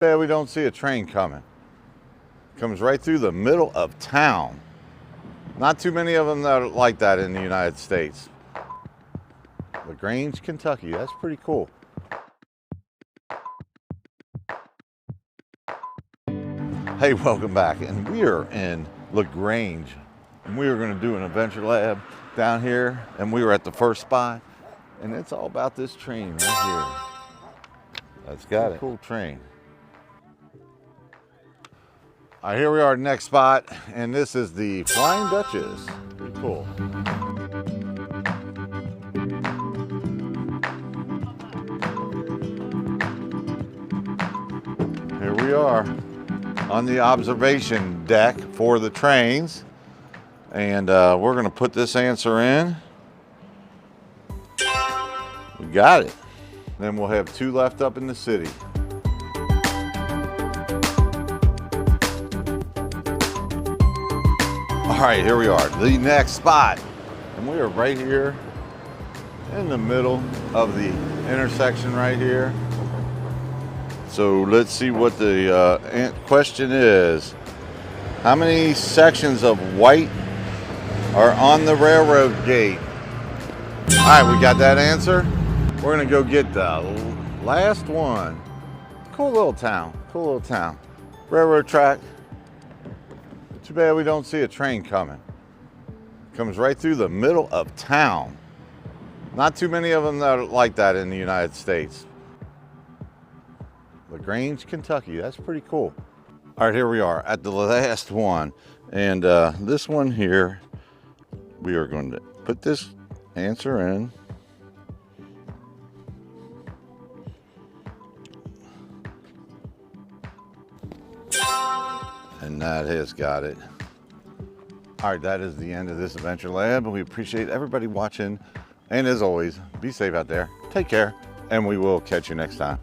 Yeah, we don't see a train coming. Comes right through the middle of town. Not too many of them that are like that in the United States. Grange, Kentucky, that's pretty cool. Hey, welcome back. And we are in Grange. And we are going to do an adventure lab down here. And we were at the first spot. And it's all about this train right here. That's got a cool train. All right, here we are, next spot, and this is the Flying Duchess. Pretty cool. Here we are on the observation deck for the trains, and we're going to put this answer in. We got it. Then we'll have 2 left up in the city. All right, here we are, the next spot. And we are right here in the middle of the intersection right here. So let's see what the question is. How many sections of white are on the railroad gate? All right, we got that answer. We're gonna go get the last one. Cool little town, cool little town. Railroad track. Too bad we don't see a train coming. Comes right through the middle of town. Not too many of them that are like that in the United States. Grange, Kentucky, that's pretty cool. All right, here we are at the last one. And this one here, we are going to put this answer in. And that has got it. All right, that is the end of this adventure lab. We appreciate everybody watching. And as always, be safe out there. Take care. And we will catch you next time.